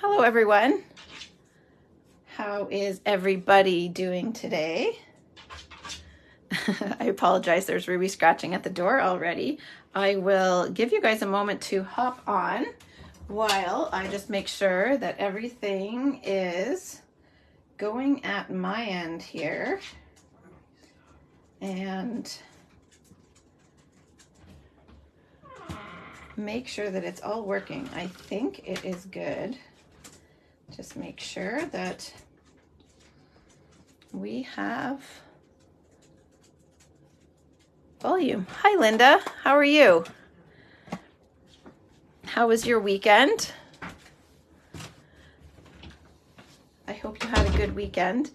Hello everyone. How is everybody doing today? I apologize, there's Ruby scratching at the door already. I will give you guys a moment to hop on while I just make sure that everything is going at my end here. And make sure that it's all working. I think it is good. Just make sure that we have volume. Hi, Linda. How are you? How was your weekend? I hope you had a good weekend.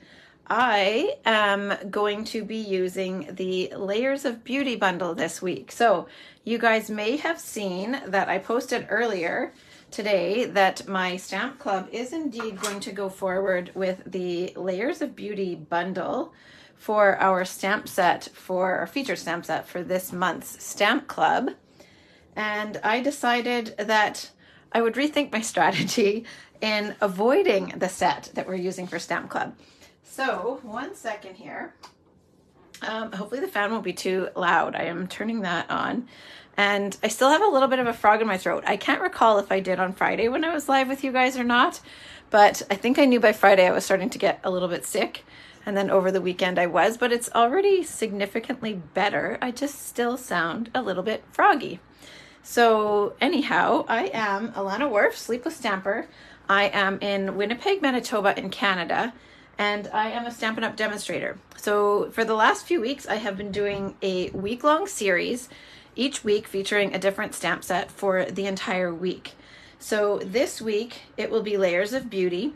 I am going to be using the Layers of Beauty bundle this week. So you guys may have seen that I posted earlier today that my Stamp Club is indeed going to go forward with the Layers of Beauty bundle for our stamp set, for our featured stamp set for this month's Stamp Club. And I decided that I would rethink my strategy in avoiding the set that we're using for Stamp Club. So 1 second here. Hopefully the fan won't be too loud. I am turning that on. And I still have a little bit of a frog in my throat. I can't recall if I did on Friday when I was live with you guys or not, but I think I knew by Friday I was starting to get a little bit sick. And then over the weekend I was, but it's already significantly better. I just still sound a little bit froggy. So anyhow, I am Alana Worf, Sleepless Stamper. I am in Winnipeg, Manitoba in Canada, and I am a Stampin' Up! Demonstrator. So for the last few weeks, I have been doing a week-long series, each week featuring a different stamp set for the entire week. So this week, it will be Layers of Beauty.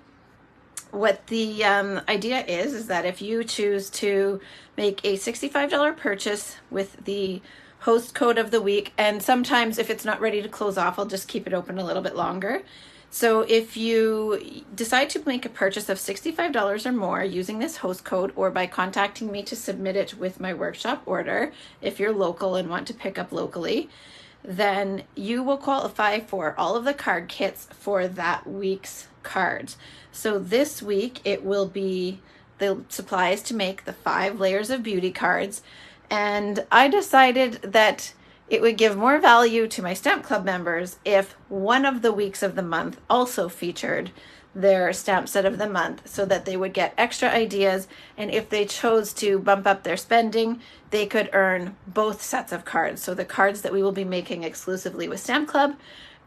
What the idea is that if you choose to make a $65 purchase with the host code of the week, and sometimes if it's not ready to close off, I'll just keep it open a little bit longer. So if you decide to make a purchase of $65 or more using this host code, or by contacting me to submit it with my workshop order, if you're local and want to pick up locally, then you will qualify for all of the card kits for that week's cards. So this week it will be the supplies to make the 5 Layers of Beauty cards. And I decided that it would give more value to my Stamp Club members if one of the weeks of the month also featured their stamp set of the month, so that they would get extra ideas, and if they chose to bump up their spending, they could earn both sets of cards. So the cards that we will be making exclusively with Stamp Club,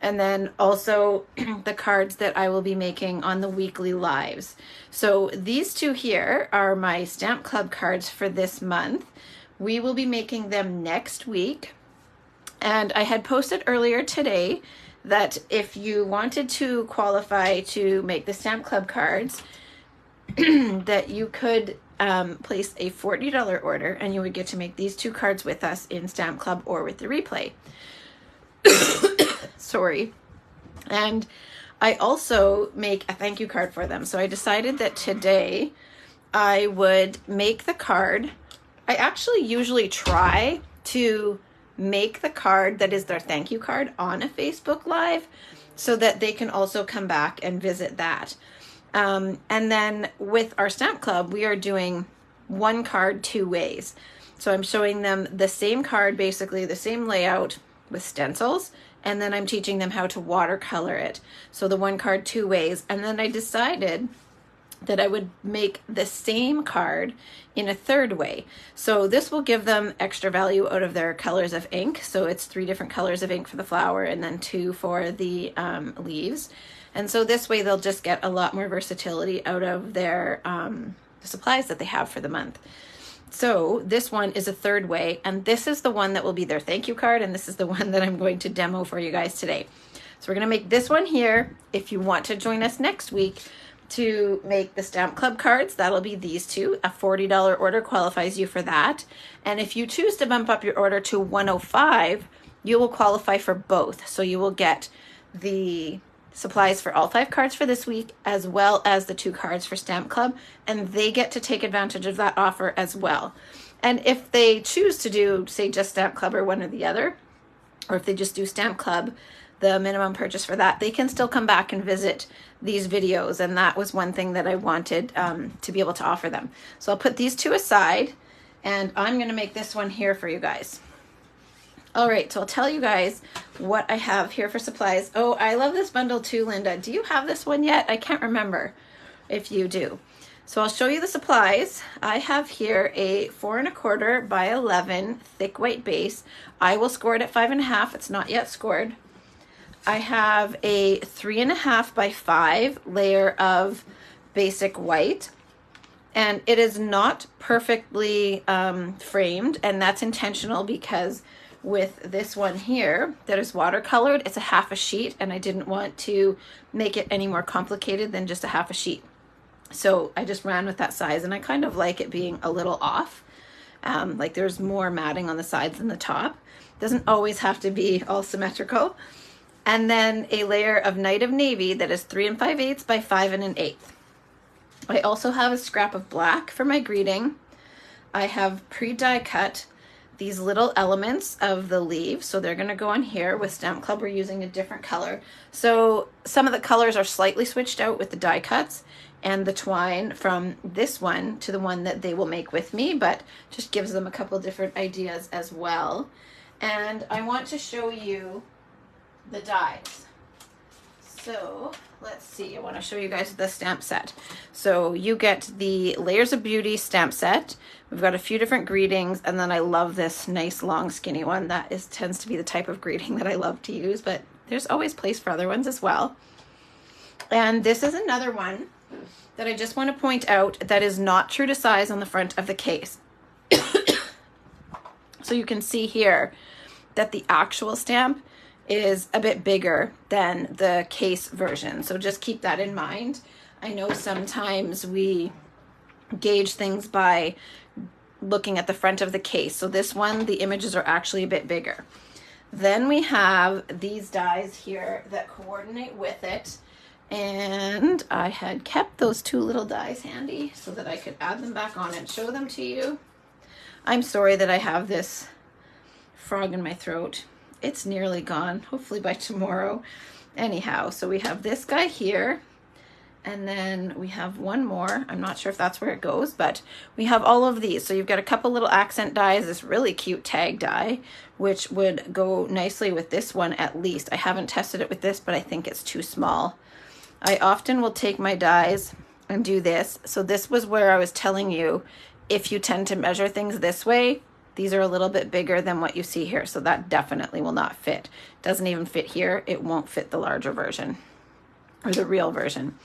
and then also the cards that I will be making on the weekly lives. So these two here are my Stamp Club cards for this month. We will be making them next week. And I had posted earlier today that if you wanted to qualify to make the Stamp Club cards, that you could place a $40 order and you would get to make these 2 cards with us in Stamp Club or with the replay. Sorry. And I also make a thank you card for them. So I decided that today I would make the card. I actually usually try to make the card that is their thank you card on a Facebook Live so that they can also come back and visit that. And then with our Stamp Club, we are doing 1 card 2 ways. So I'm showing them the same card, basically the same layout with stencils, and then I'm teaching them how to watercolor it. So the 1 card 2 ways. And then I decided that I would make the same card in a 3rd way. So this will give them extra value out of their colors of ink. So it's 3 different colors of ink for the flower and then 2 for the leaves. And so this way they'll just get a lot more versatility out of their supplies that they have for the month. So this one is a 3rd way, and this is the one that will be their thank you card, and this is the one that I'm going to demo for you guys today. So we're gonna make this one here. If you want to join us next week to make the Stamp Club cards, that'll be these 2. A $40 order qualifies you for that. And if you choose to bump up your order to $105, you will qualify for both. So you will get the supplies for all 5 cards for this week, as well as the 2 cards for Stamp Club, and they get to take advantage of that offer as well. And if they choose to do, say, just Stamp Club or one or the other, or if they just do Stamp Club, the minimum purchase for that, they can still come back and visit these videos. And that was one thing that I wanted to be able to offer them. So I'll put these two aside, and I'm going to make this one here for you guys. All right, so I'll tell you guys what I have here for supplies. Oh, I love this bundle too, Linda. Do you have this one yet? I can't remember if you do. So I'll show you the supplies. I have here a 4 1/4 by 11 thick white base. I will score it at 5 1/2. It's not yet scored. I have a 3 1/2 by 5 layer of basic white. And it is not perfectly framed, and that's intentional because with this one here that is watercolored, it's a 1/2 sheet, and I didn't want to make it any more complicated than just a 1/2 sheet. So I just ran with that size, and I kind of like it being a little off. Like there's more matting on the sides than the top. Doesn't always have to be all symmetrical. And then a layer of Night of Navy that is 3 5/8 by 5 1/8. I also have a scrap of black for my greeting. I have pre-die cut these little elements of the leaves. So they're going to go on here. With Stamp Club, we're using a different color. So some of the colors are slightly switched out with the die cuts and the twine from this one to the one that they will make with me, but just gives them a couple different ideas as well. And I want to show you the dies. So let's see, I want to show you guys the stamp set. So you get the Layers of Beauty stamp set. We've got a few different greetings, and then I love this nice long skinny one. That tends to be the type of greeting that I love to use, but there's always place for other ones as well. And this is another one that I just want to point out that is not true to size on the front of the case. So you can see here that the actual stamp is a bit bigger than the case version. So just keep that in mind. I know sometimes we gauge things by looking at the front of the case. So this one, the images are actually a bit bigger. Then we have these dies here that coordinate with it. And I had kept those two little dies handy so that I could add them back on and show them to you. I'm sorry that I have this frog in my throat. It's nearly gone, hopefully by tomorrow. Anyhow, so we have this guy here, and then we have one more. I'm not sure if that's where it goes, but we have all of these. So you've got a couple little accent dies, this really cute tag die, which would go nicely with this one at least. I haven't tested it with this, but I think it's too small. I often will take my dies and do this. So this was where I was telling you, if you tend to measure things this way, these are a little bit bigger than what you see here. So that definitely will not fit. Doesn't even fit here. It won't fit the larger version or the real version.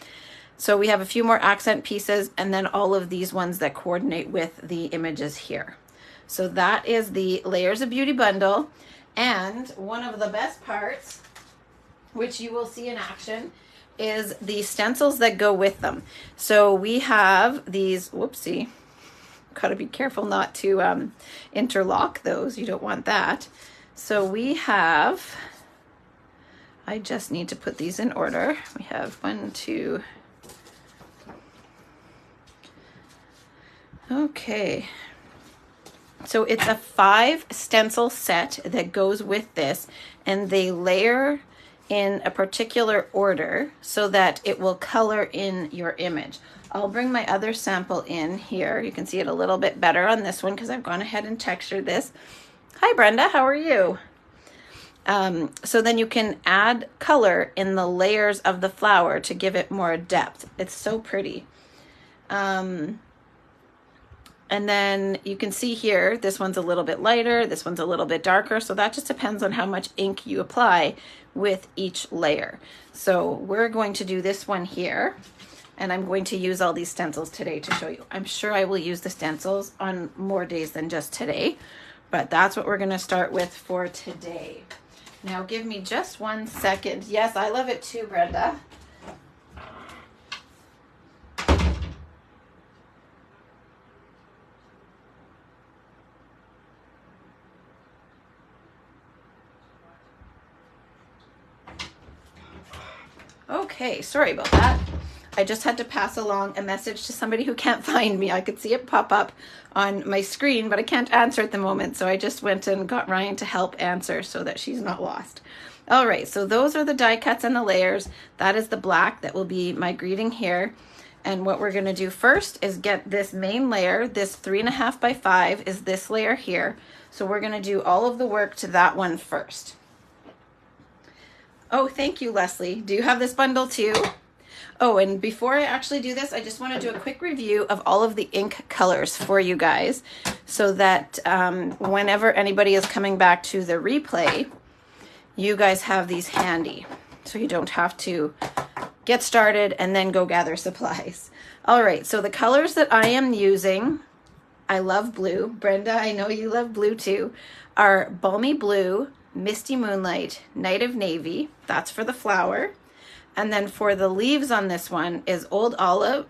So we have a few more accent pieces, and then all of these ones that coordinate with the images here. So that is the Layers of Beauty bundle. And one of the best parts, which you will see in action, is the stencils that go with them. So we have these, whoopsie, got to be careful not to interlock those. You don't want that. So we have, I just need to put these in order. We have 1, 2. Okay. So it's a 5 stencil set that goes with this, and they layer in a particular order so that it will color in your image. I'll bring my other sample in here. You can see it a little bit better on this one because I've gone ahead and textured this. Hi Brenda, how are you? So then you can add color in the layers of the flower to give it more depth. It's so pretty. And then you can see here, this one's a little bit lighter, this one's a little bit darker. So that just depends on how much ink you apply with each layer. So we're going to do this one here, and I'm going to use all these stencils today to show you. I'm sure I will use the stencils on more days than just today, but that's what we're going to start with for today. Now give me just 1 second. Yes, I love it too, Brenda. Okay, sorry about that. I just had to pass along a message to somebody who can't find me. I could see it pop up on my screen, but I can't answer at the moment. So I just went and got Ryan to help answer so that she's not lost. All right, so those are the die cuts and the layers. That is the black that will be my greeting here. And what we're gonna do first is get this main layer. This 3.5 by 5 is this layer here. So we're gonna do all of the work to that one first. Oh, thank you, Leslie. Do you have this bundle too? Oh, and before I actually do this, I just want to do a quick review of all of the ink colors for you guys so that whenever anybody is coming back to the replay, you guys have these handy so you don't have to get started and then go gather supplies. All right, so the colors that I am using, I love blue. Brenda, I know you love blue too, are Balmy Blue, Misty Moonlight, Night of Navy. That's for the flower. And then for the leaves on this one is Old Olive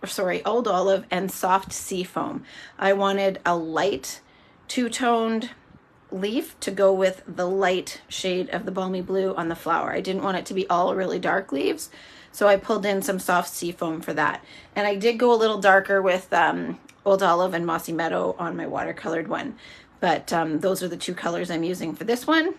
and Soft Seafoam. I wanted a light two-toned leaf to go with the light shade of the Balmy Blue on the flower. I didn't want it to be all really dark leaves, so I pulled in some Soft Seafoam for that. And I did go a little darker with Old Olive and Mossy Meadow on my watercolored one. But those are the two colors I'm using for this one.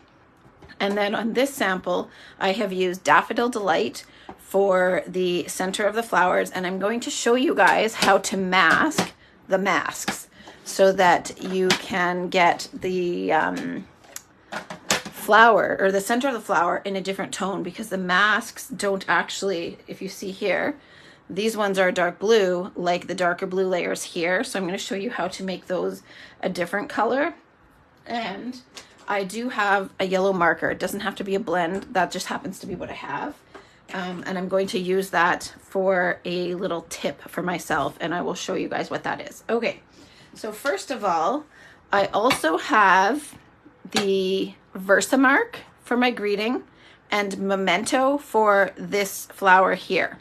And then on this sample, I have used Daffodil Delight for the center of the flowers, and I'm going to show you guys how to mask the masks so that you can get the flower or the center of the flower in a different tone, because the masks don't actually, if you see here, these ones are dark blue like the darker blue layers here. So I'm going to show you how to make those a different color. And I do have a yellow marker. It doesn't have to be a blend. That just happens to be what I have. And I'm going to use that for a little tip for myself, and I will show you guys what that is. Okay, so first of all, I also have the Versamark for my greeting and Memento for this flower here.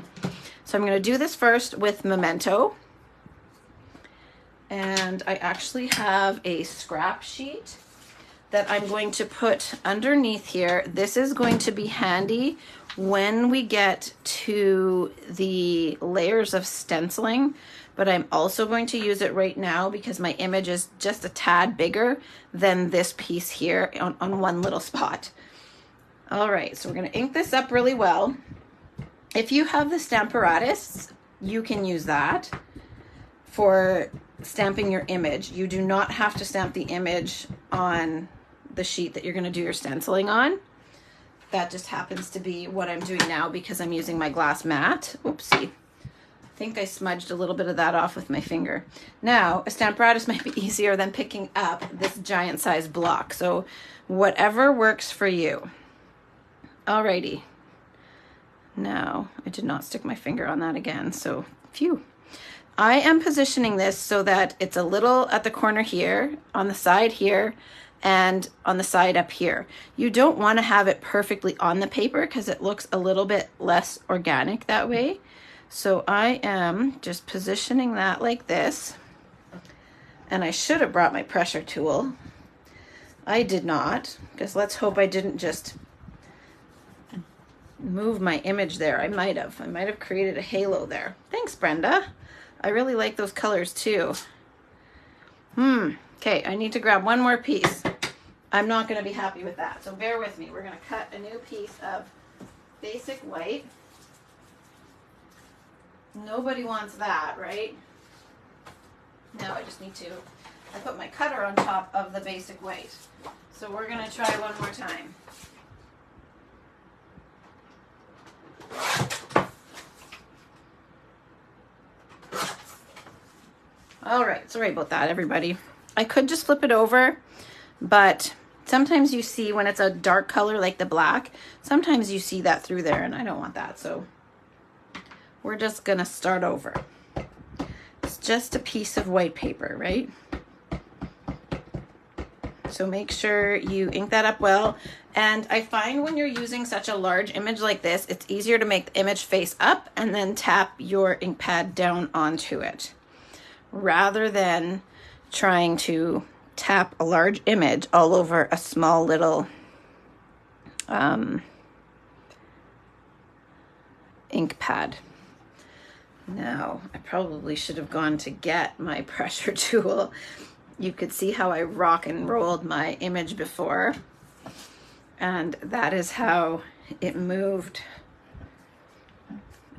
So I'm going to do this first with Memento. And I actually have a scrap sheet that I'm going to put underneath here. This is going to be handy when we get to the layers of stenciling, but I'm also going to use it right now because my image is just a tad bigger than this piece here on one little spot. All right, so we're gonna ink this up really well. If you have the Stamparatus, you can use that for stamping your image. You do not have to stamp the image on the sheet that you're going to do your stenciling on. That just happens to be what I'm doing now because I'm using my glass mat. Oopsie. I think I smudged a little bit of that off with my finger. Now, a Stamparatus might be easier than picking up this giant size block. So whatever works for you. Alrighty. Now, I did not stick my finger on that again, so phew. I am positioning this so that it's a little at the corner here, on the side here, and on the side up here. You don't want to have it perfectly on the paper because it looks a little bit less organic that way. So I am just positioning that like this. And I should have brought my pressure tool. I did not, because let's hope I didn't just move my image there. I might have created a halo there. Thanks, Brenda. I really like those colors too. Okay, I need to grab one more piece. I'm not going to be happy with that, so bear with me. We're going to cut a new piece of basic white. Nobody wants that, right? Now I just need to, I put my cutter on top of the basic white. So we're going to try one more time. All right, sorry about that, everybody. I could just flip it over, but sometimes you see when it's a dark color like the black, sometimes you see that through there, and I don't want that, so we're just gonna start over. It's just a piece of white paper, right? So make sure you ink that up well. And I find when you're using such a large image like this, it's easier to make the image face up and then tap your ink pad down onto it, rather than trying to tap a large image all over a small little ink pad. Now, I probably should have gone to get my pressure tool. You could see how I rock and rolled my image before. and that is how it moved,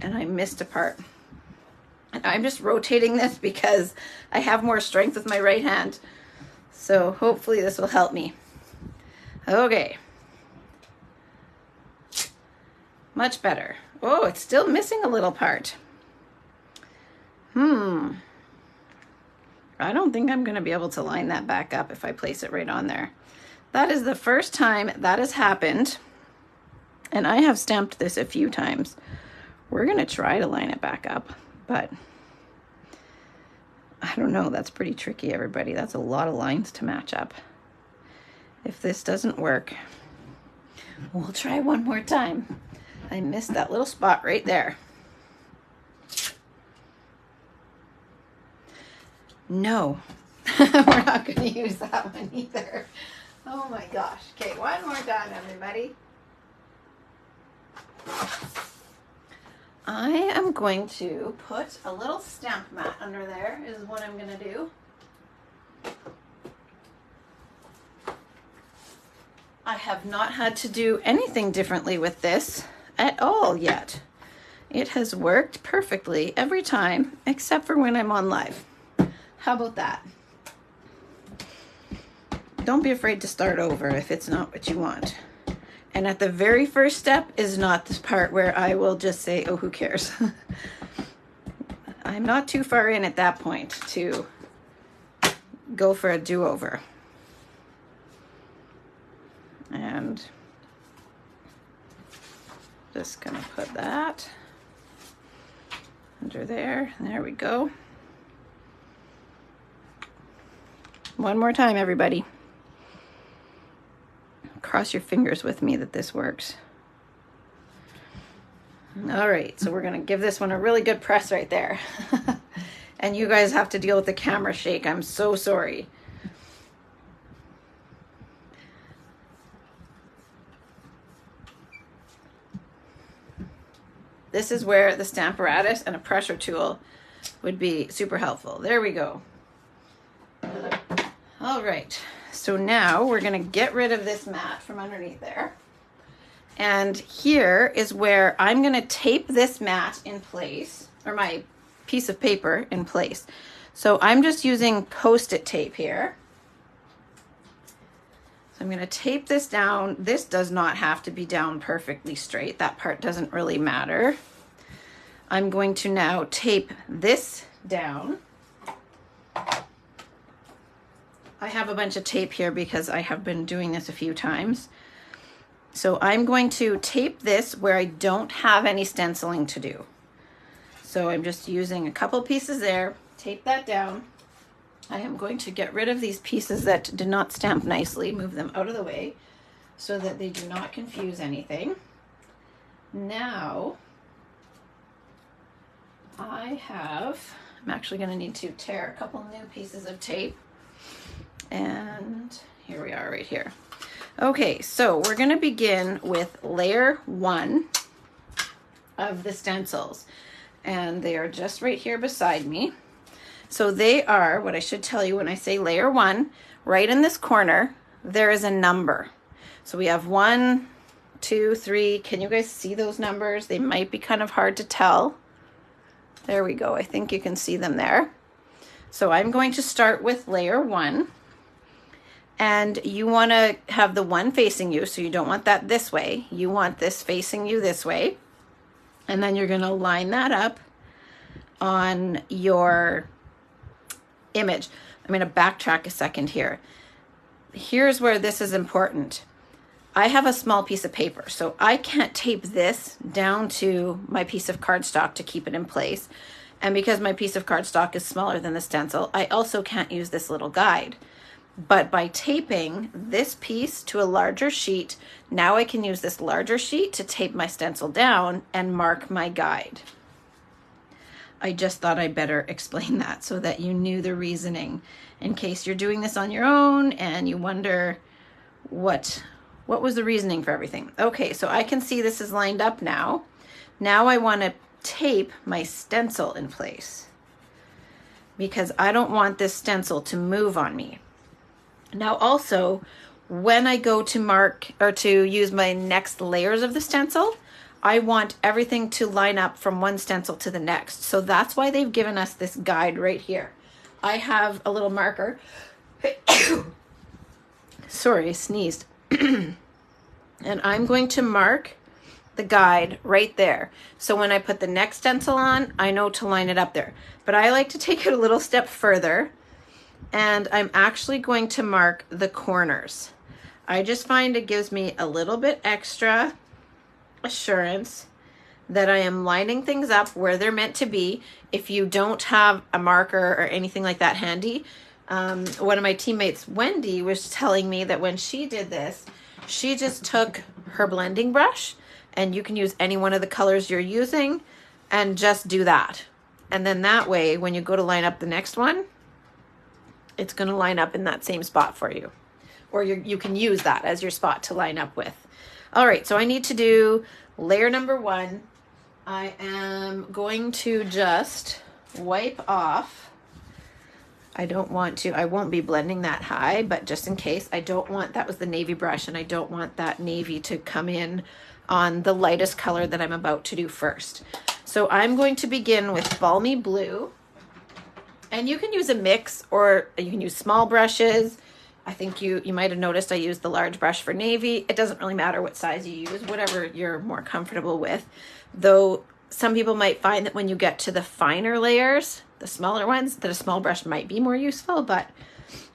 and I missed a part. And I'm just rotating this because I have more strength with my right hand. So hopefully this will help me. Okay. Much better. Oh, it's still missing a little part. I don't think I'm going to be able to line that back up if I place it right on there. That is the first time that has happened. And I have stamped this a few times. We're going to try to line it back up, but I don't know. That's pretty tricky, everybody. That's a lot of lines to match up. If this doesn't work, we'll try one more time. I missed that little spot right there. No, we're not going to use that one either. Oh my gosh. Okay, one more time, everybody. I am going to put a little stamp mat under there, is what I'm going to do. I have not had to do anything differently with this at all yet. It has worked perfectly every time, except for when I'm on live. How about that? Don't be afraid to start over if it's not what you want. And at the very first step is not the part where I will just say, oh, who cares? I'm not too far in at that point to go for a do-over. And just gonna put that under there. There we go. One more time, everybody. Cross your fingers with me that this works. All right, so we're gonna give this one a really good press right there. And you guys have to deal with the camera shake. I'm so sorry. This is where the Stamparatus and a pressure tool would be super helpful. There we go. All right, so now we're gonna get rid of this mat from underneath there. And here is where I'm gonna tape this mat in place, or my piece of paper in place. So I'm just using Post-it tape here. So I'm gonna tape this down. This does not have to be down perfectly straight. That part doesn't really matter. I'm going to now tape this down. I have a bunch of tape here because I have been doing this a few times. So I'm going to tape this where I don't have any stenciling to do. So I'm just using a couple pieces there, tape that down. I am going to get rid of these pieces that did not stamp nicely, move them out of the way so that they do not confuse anything. Now, I'm actually going to need to tear a couple new pieces of tape. And here we are right here. Okay, so we're going to begin with layer 1 of the stencils. And they are just right here beside me. So they are, what I should tell you when I say layer 1, right in this corner, there is a number. So we have 1, 2, 3. Can you guys see those numbers? They might be kind of hard to tell. There we go. I think you can see them there. So I'm going to start with layer 1. And you want to have the one facing you, so you don't want that this way. You want this facing you this way. And then you're going to line that up on your image. I'm going to backtrack a second here. Here's where this is important. I have a small piece of paper, so I can't tape this down to my piece of cardstock to keep it in place. And because my piece of cardstock is smaller than the stencil, I also can't use this little guide. But by taping this piece to a larger sheet, now I can use this larger sheet to tape my stencil down and mark my guide. I just thought I'd better explain that so that you knew the reasoning in case you're doing this on your own and you wonder what was the reasoning for everything. Okay, so I can see this is lined up now. Now I want to tape my stencil in place because I don't want this stencil to move on me. Now also, when I go to mark or to use my next layers of the stencil, I want everything to line up from one stencil to the next. So that's why they've given us this guide right here. I have a little marker. Sorry, I sneezed. And I'm going to mark the guide right there. So when I put the next stencil on, I know to line it up there. But I like to take it a little step further, and I'm actually going to mark the corners. I just find it gives me a little bit extra assurance that I am lining things up where they're meant to be. If you don't have a marker or anything like that handy, one of my teammates, Wendy, was telling me that when she did this, she just took her blending brush, and you can use any one of the colors you're using and just do that. And then that way, when you go to line up the next one, it's going to line up in that same spot for you. Or you can use that as your spot to line up with. All right, so I need to do layer number 1. I am going to just wipe off. I won't be blending that high, but just in case, that was the navy brush, and I don't want that navy to come in on the lightest color that I'm about to do first. So I'm going to begin with Balmy Blue, and you can use a mix, or you can use small brushes. I think you might have noticed I used the large brush for navy. It doesn't really matter what size you use, whatever you're more comfortable with. Though some people might find that when you get to the finer layers, the smaller ones, that a small brush might be more useful, but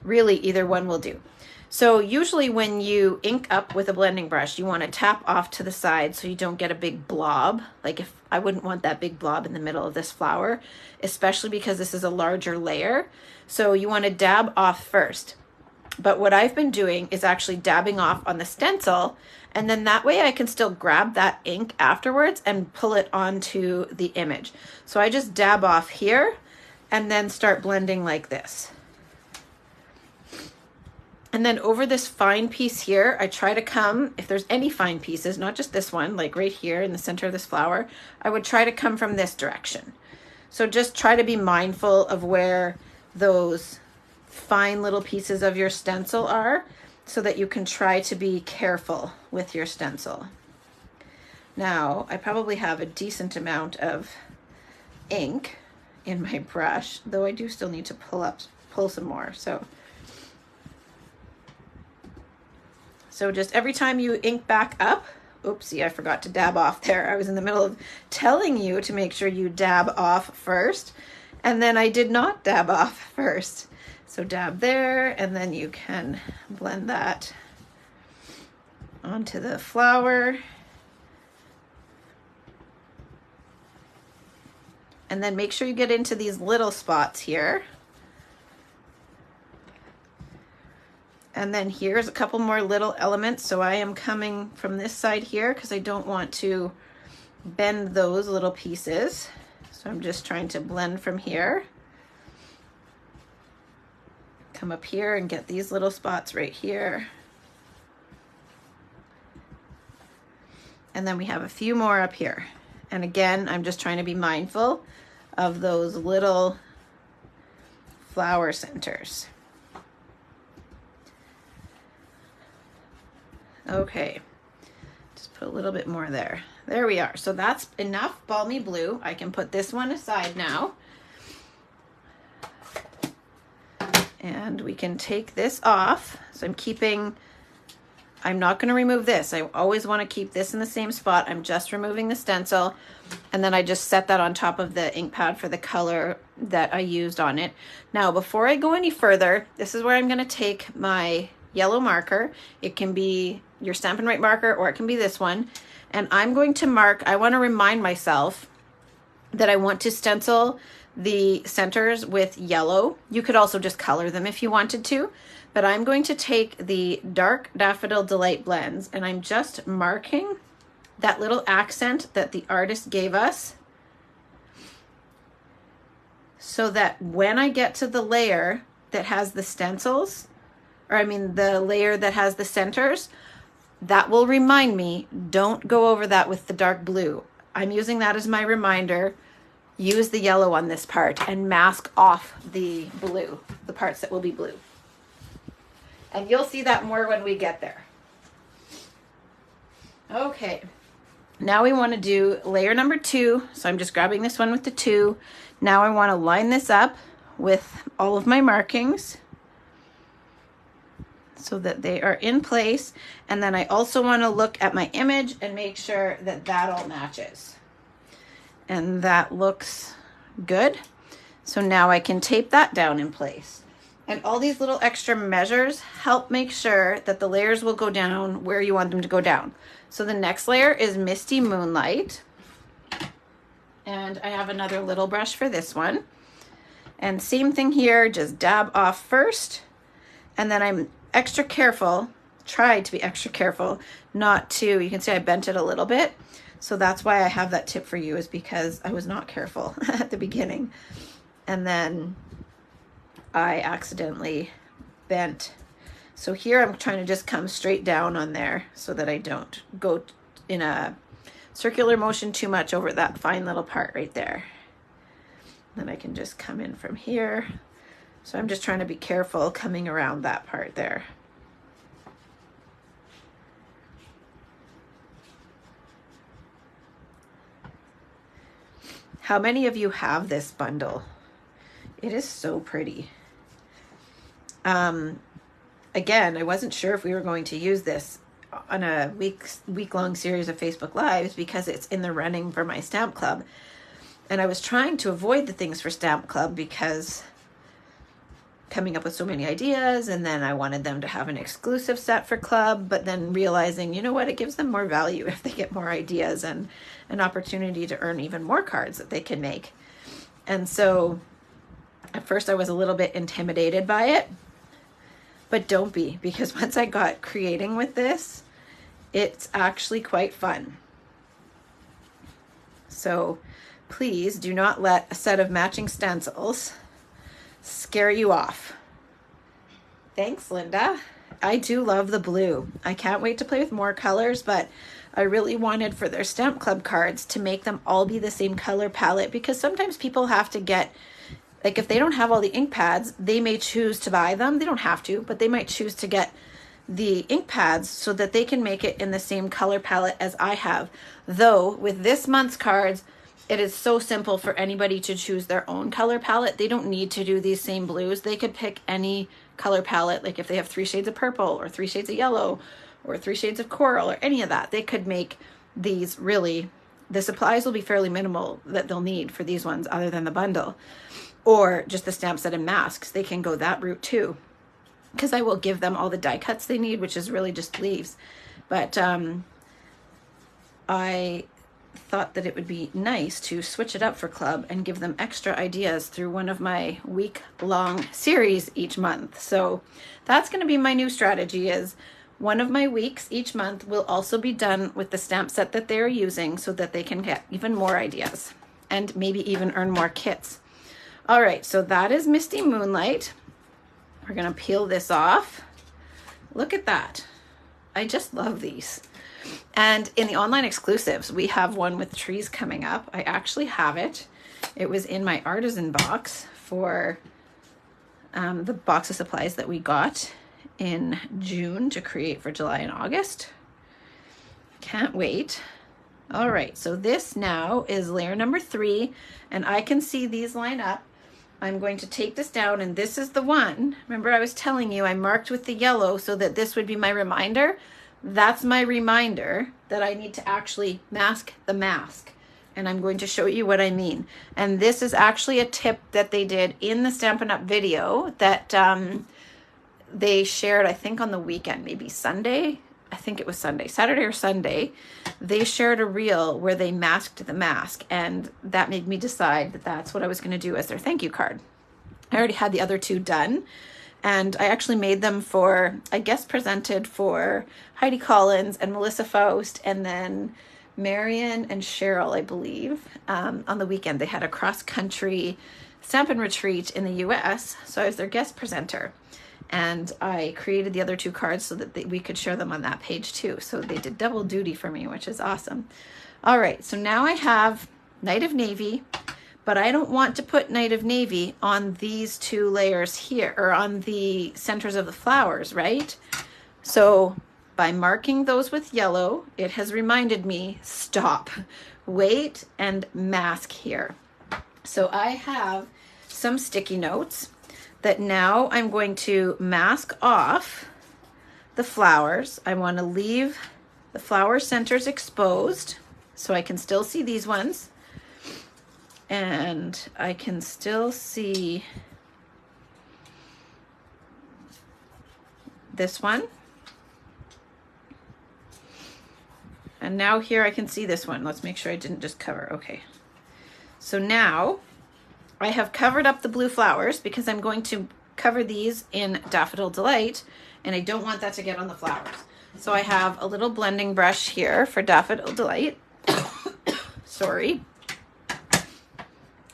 really either one will do. So usually when you ink up with a blending brush, you want to tap off to the side so you don't get a big blob. Like I wouldn't want that big blob in the middle of this flower, especially because this is a larger layer. So you want to dab off first. But what I've been doing is actually dabbing off on the stencil, and then that way I can still grab that ink afterwards and pull it onto the image. So I just dab off here and then start blending like this. And then over this fine piece here, I try to come, if there's any fine pieces, not just this one, like right here in the center of this flower, I would try to come from this direction. So just try to be mindful of where those fine little pieces of your stencil are, so that you can try to be careful with your stencil. Now, I probably have a decent amount of ink in my brush, though I do still need to pull some more. So just every time you ink back up, oopsie, I forgot to dab off there. I was in the middle of telling you to make sure you dab off first, and then I did not dab off first. So dab there, and then you can blend that onto the flower. And then make sure you get into these little spots here. And then here's a couple more little elements. So I am coming from this side here because I don't want to bend those little pieces. So I'm just trying to blend from here. Come up here and get these little spots right here. And then we have a few more up here. And again, I'm just trying to be mindful of those little flower centers. Okay, just put a little bit more there. There we are. So that's enough Balmy Blue. I can put this one aside now. And we can take this off. So I'm not going to remove this. I always want to keep this in the same spot. I'm just removing the stencil, and then I just set that on top of the ink pad for the color that I used on it. Now, before I go any further, this is where I'm going to take my yellow marker. It can be your Stampin' Write marker, or it can be this one. And I'm going to mark, I want to remind myself that I want to stencil the centers with yellow. You could also just color them if you wanted to, but I'm going to take the dark Daffodil Delight blends, and I'm just marking that little accent that the artist gave us, so that when I get to the layer that has the stencils, or I mean the layer that has the centers, that will remind me, don't go over that with the dark blue. I'm using that as my reminder. Use the yellow on this part and mask off the blue, the parts that will be blue. And you'll see that more when we get there. Okay, now we want to do layer number 2. So I'm just grabbing this one with the 2. Now I want to line this up with all of my markings so that they are in place. And then I also want to look at my image and make sure that that all matches. And that looks good. So now I can tape that down in place. And all these little extra measures help make sure that the layers will go down where you want them to go down. So the next layer is Misty Moonlight. And I have another little brush for this one. And same thing here, just dab off first. And then I'm extra careful, tried to be extra careful, not to, you can see I bent it a little bit. So that's why I have that tip for you, is because I was not careful at the beginning. And then I accidentally bent. So here I'm trying to just come straight down on there so that I don't go in a circular motion too much over that fine little part right there. Then I can just come in from here. So I'm just trying to be careful coming around that part there. How many of you have this bundle? It is so pretty. Again, I wasn't sure if we were going to use this on a week-long series of Facebook Lives because it's in the running for my Stamp Club. And I was trying to avoid the things for Stamp Club because coming up with so many ideas, and then I wanted them to have an exclusive set for Club, but then realizing, you know what, it gives them more value if they get more ideas and an opportunity to earn even more cards that they can make. And so at first I was a little bit intimidated by it, but don't be, because once I got creating with this, it's actually quite fun. So please do not let a set of matching stencils scare you off. Thanks, Linda. I do love the blue. I can't wait to play with more colors, but I really wanted for their Stamp Club cards to make them all be the same color palette, because sometimes people have to get, like if they don't have all the ink pads, they may choose to buy them. They don't have to, but they might choose to get the ink pads so that they can make it in the same color palette as I have. Though with this month's cards, it is so simple for anybody to choose their own color palette. They don't need to do these same blues. They could pick any color palette, like if they have 3 shades of purple or 3 shades of yellow or 3 shades of coral or any of that, they could make these really, the supplies will be fairly minimal that they'll need for these ones other than the bundle, or just the stamp set and masks. They can go that route too, because I will give them all the die cuts they need, which is really just leaves. But I thought that it would be nice to switch it up for Club and give them extra ideas through one of my week-long series each month. So that's going to be my new strategy, is one of my weeks each month will also be done with the stamp set that they're using so that they can get even more ideas and maybe even earn more kits. All right, so that is Misty Moonlight. We're going to peel this off. Look at that. I just love these. And in the online exclusives, we have one with trees coming up. I actually have it. It was in my artisan box for the box of supplies that we got in June to create for July and August. Can't wait. All right, so this now is layer number 3, and I can see these line up. I'm going to take this down, and this is the one. Remember, I was telling you I marked with the yellow so that this would be my reminder. That's my reminder that I need to actually mask the mask. And I'm going to show you what I mean. And this is actually a tip that they did in the Stampin' Up! Video that they shared, I think on the weekend, maybe Sunday. I think it was Sunday, Saturday or Sunday. They shared a reel where they masked the mask. And that made me decide that that's what I was going to do as their thank you card. I already had the other 2 done. And I actually made them for, I guess, presented for Heidi Collins and Melissa Faust, and then Marion and Cheryl, I believe. On the weekend, they had a cross-country Stampin' Retreat in the US, so I was their guest presenter. And I created the other 2 cards so that we could share them on that page too. So they did double duty for me, which is awesome. All right, so now I have Night of Navy, but I don't want to put Night of Navy on these two layers here, or on the centers of the flowers, right? So by marking those with yellow, it has reminded me, stop, wait, and mask here. So I have some sticky notes that now I'm going to mask off the flowers. I want to leave the flower centers exposed so I can still see these ones. And I can still see this one. And now here I can see this one. Let's make sure I didn't just cover. Okay. So now I have covered up the blue flowers because I'm going to cover these in Daffodil Delight, and I don't want that to get on the flowers. So I have a little blending brush here for Daffodil Delight. Sorry.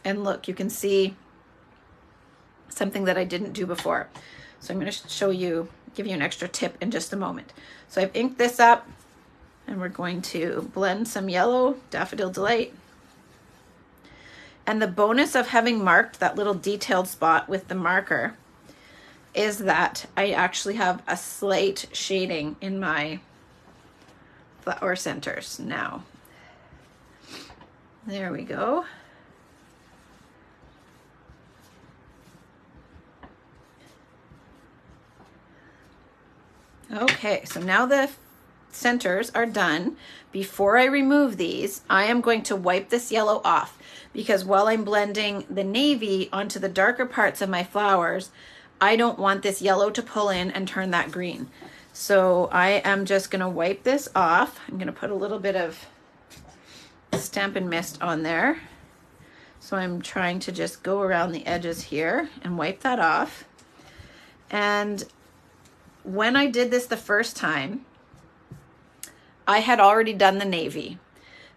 And look, you can see something that I didn't do before. So I'm going to show you, give you an extra tip in just a moment. So I've inked this up, and we're going to blend some yellow, Daffodil Delight. And the bonus of having marked that little detailed spot with the marker is that I actually have a slight shading in my flower centers now. There we go. Okay, so now the centers are done. Before I remove these, I am going to wipe this yellow off, because while I'm blending the navy onto the darker parts of my flowers, I don't want this yellow to pull in and turn that green. So I am just going to wipe this off. I'm going to put a little bit of Stampin' Mist on there. So I'm trying to just go around the edges here and wipe that off. And when I did this the first time, I had already done the navy.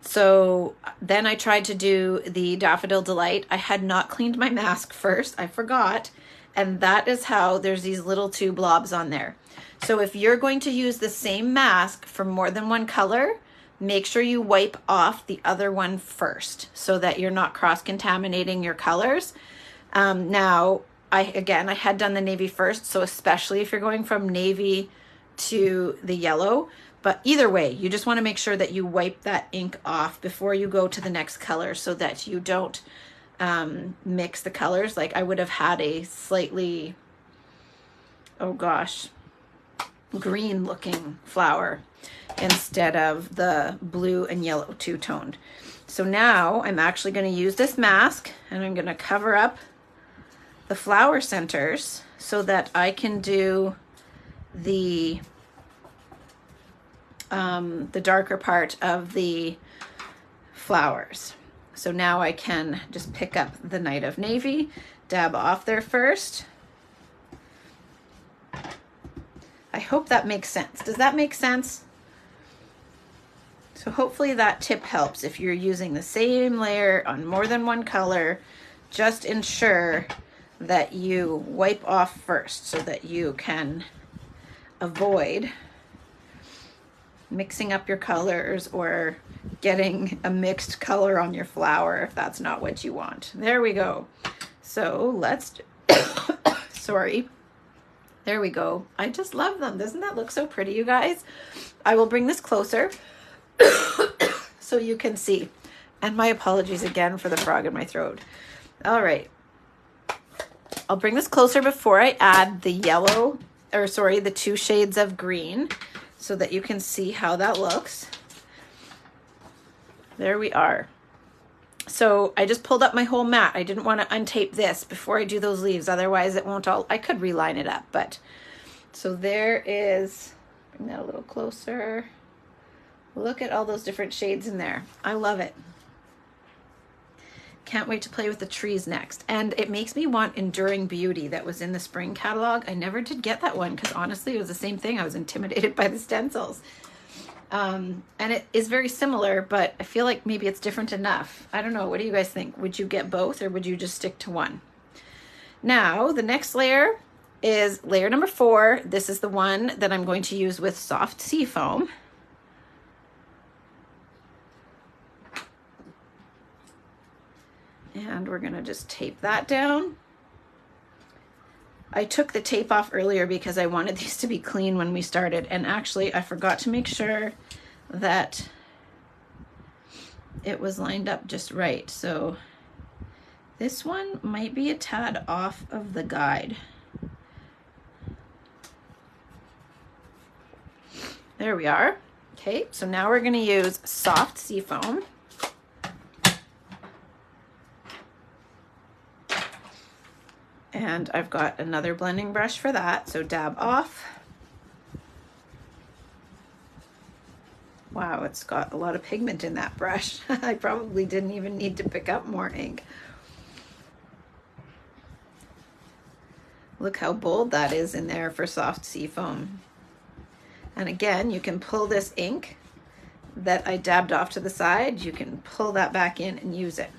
So then I tried to do the Daffodil Delight. I had not cleaned my mask first. I forgot. And that is how there's these little two blobs on there. So if you're going to use the same mask for more than one color, make sure you wipe off the other one first so that you're not cross-contaminating your colors. Now, I had done the navy first, so especially if you're going from navy to the yellow, but either way, you just want to make sure that you wipe that ink off before you go to the next color so that you don't mix the colors. Like I would have had a slightly, oh gosh, green looking flower instead of the blue and yellow two-toned. So now I'm actually going to use this mask, and I'm going to cover up the flower centers so that I can do the darker part of the flowers. So now I can just pick up the Night of Navy, dab off there first. I hope that makes sense. Does that make sense? So hopefully that tip helps. If you're using the same layer on more than one color, just ensure that you wipe off first so that you can avoid mixing up your colors or getting a mixed color on your flower if that's not what you want. There we go. So let's, sorry. There we go. I just love them. Doesn't that look so pretty, you guys? I will bring this closer so you can see. And my apologies again for the frog in my throat. All right. I'll bring this closer before I add the yellow, or sorry, the two shades of green so that you can see how that looks. There we are. So I just pulled up my whole mat. I didn't want to untape this before I do those leaves. Otherwise it won't all, I could reline it up, but so there is, bring that a little closer. Look at all those different shades in there. I love it. Can't wait to play with the trees next. And it makes me want Enduring Beauty that was in the spring catalog. I never did get that one because honestly it was the same thing. I was intimidated by the stencils. And it is very similar, but I feel like maybe it's different enough. I don't know. What do you guys think? Would you get both or would you just stick to one? Now, the next layer is layer number 4. This is the one that I'm going to use with Soft Sea Foam. And we're gonna just tape that down. I took the tape off earlier because I wanted these to be clean when we started, and actually I forgot to make sure that it was lined up just right. So this one might be a tad off of the guide. There we are. Okay, so now we're going to use soft seafoam. And I've got another blending brush for that, so dab off. Wow, it's got a lot of pigment in that brush. I probably didn't even need to pick up more ink. Look how bold that is in there for soft seafoam. And again, you can pull this ink that I dabbed off to the side, you can pull that back in and use it.